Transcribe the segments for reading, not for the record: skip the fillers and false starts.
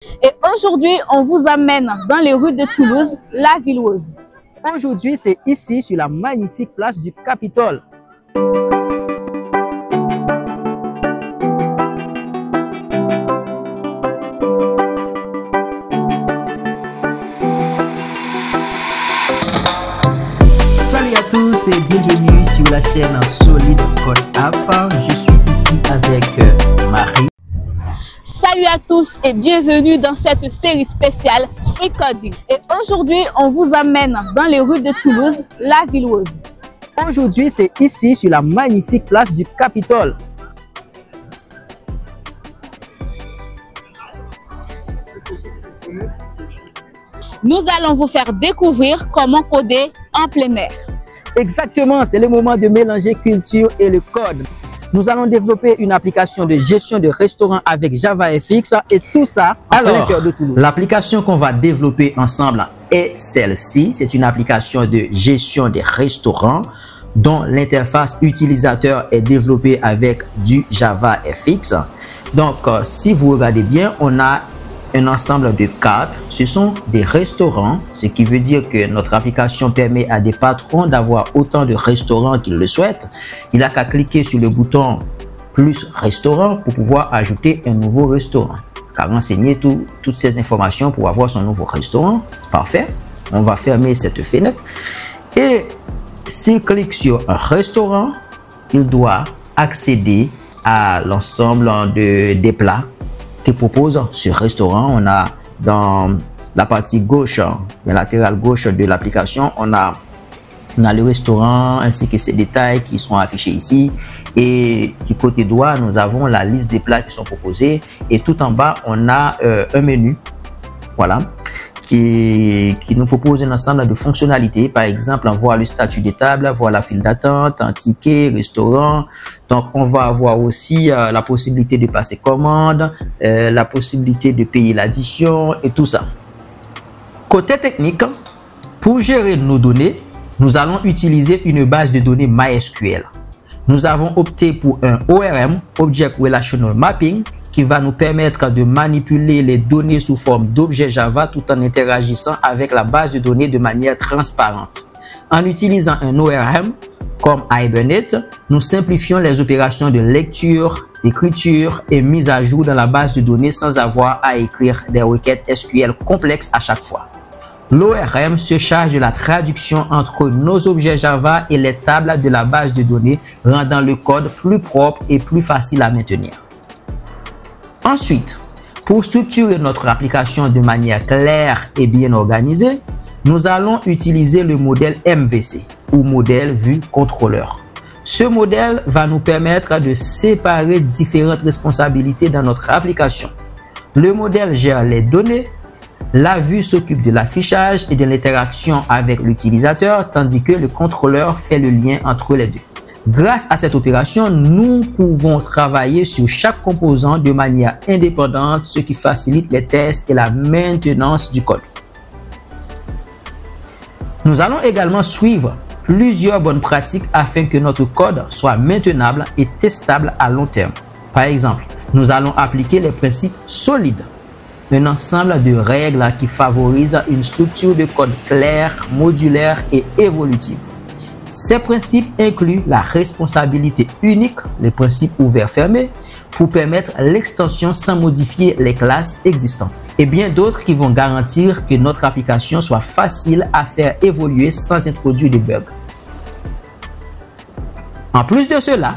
Et aujourd'hui, on vous amène dans les rues de Toulouse, la ville rose. Aujourd'hui, c'est ici, sur la magnifique place du Capitole. Salut à tous et bienvenue sur la chaîne Solide Code App. Je suis ici avec Marie. Salut à tous et bienvenue dans cette série spéciale Street Coding. Et aujourd'hui, on vous amène dans les rues de Toulouse, la ville rose. Aujourd'hui, c'est ici, sur la magnifique place du Capitole. Nous allons vous faire découvrir comment coder en plein air. Exactement, c'est le moment de mélanger culture et le code. Nous allons développer une application de gestion de restaurants avec JavaFX et tout ça en plein cœur de Toulouse. L'application qu'on va développer ensemble est celle-ci. C'est une application de gestion des restaurants dont l'interface utilisateur est développée avec du JavaFX. Donc, si vous regardez bien, on a un ensemble de cartes. Ce sont des restaurants, ce qui veut dire que notre application permet à des patrons d'avoir autant de restaurants qu'ils le souhaitent. Il n'a qu'à cliquer sur le bouton plus restaurant pour pouvoir ajouter un nouveau restaurant. Qu'à renseigner toutes ces informations pour avoir son nouveau restaurant. Parfait. On va fermer cette fenêtre. Et s'il clique sur un restaurant, il doit accéder à l'ensemble des plats que propose ce restaurant. On a dans la partie gauche, la latérale gauche de l'application, on a le restaurant ainsi que ses détails qui sont affichés ici. Et du côté droit, nous avons la liste des plats qui sont proposés. Et tout en bas, on a un menu, voilà, qui nous propose un ensemble de fonctionnalités. Par exemple, voir le statut des tables, voir la file d'attente, un ticket, restaurant. Donc, on va avoir aussi la possibilité de passer commande, la possibilité de payer l'addition et tout ça. Côté technique, pour gérer nos données, nous allons utiliser une base de données MySQL. Nous avons opté pour un ORM, Object Relational Mapping, qui va nous permettre de manipuler les données sous forme d'objets Java tout en interagissant avec la base de données de manière transparente. En utilisant un ORM comme Hibernate, nous simplifions les opérations de lecture, d'écriture et mise à jour dans la base de données sans avoir à écrire des requêtes SQL complexes à chaque fois. L'ORM se charge de la traduction entre nos objets Java et les tables de la base de données, rendant le code plus propre et plus facile à maintenir. Ensuite, pour structurer notre application de manière claire et bien organisée, nous allons utiliser le modèle MVC ou modèle vue contrôleur. Ce modèle va nous permettre de séparer différentes responsabilités dans notre application. Le modèle gère les données, la vue s'occupe de l'affichage et de l'interaction avec l'utilisateur, tandis que le contrôleur fait le lien entre les deux. Grâce à cette opération, nous pouvons travailler sur chaque composant de manière indépendante, ce qui facilite les tests et la maintenance du code. Nous allons également suivre plusieurs bonnes pratiques afin que notre code soit maintenable et testable à long terme. Par exemple, nous allons appliquer les principes solides, un ensemble de règles qui favorisent une structure de code claire, modulaire et évolutive. Ces principes incluent la responsabilité unique, le principe ouvert-fermé, pour permettre l'extension sans modifier les classes existantes. Et bien d'autres qui vont garantir que notre application soit facile à faire évoluer sans introduire de bugs. En plus de cela,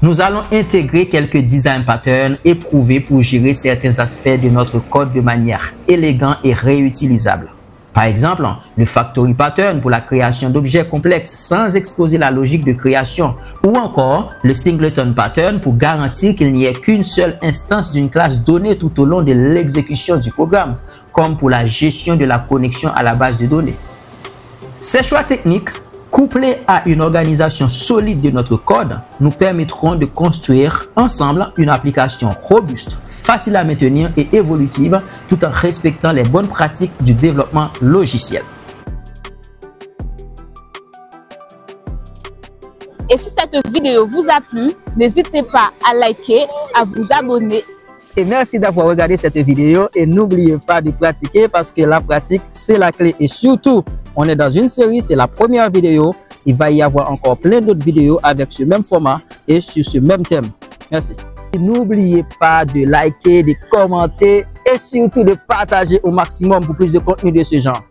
nous allons intégrer quelques design patterns éprouvés pour gérer certains aspects de notre code de manière élégante et réutilisable. Par exemple, le factory pattern pour la création d'objets complexes sans exposer la logique de création, ou encore le singleton pattern pour garantir qu'il n'y ait qu'une seule instance d'une classe donnée tout au long de l'exécution du programme, comme pour la gestion de la connexion à la base de données. Ces choix techniques, couplés à une organisation solide de notre code, nous permettront de construire ensemble une application robuste, facile à maintenir et évolutive, tout en respectant les bonnes pratiques du développement logiciel. Et si cette vidéo vous a plu, n'hésitez pas à liker, à vous abonner Et merci d'avoir regardé cette vidéo et n'oubliez pas de pratiquer parce que la pratique, c'est la clé. Et surtout, on est dans une série, c'est la première vidéo. Il va y avoir encore plein d'autres vidéos avec ce même format et sur ce même thème. Merci. N'oubliez pas de liker, de commenter et surtout de partager au maximum pour plus de contenu de ce genre.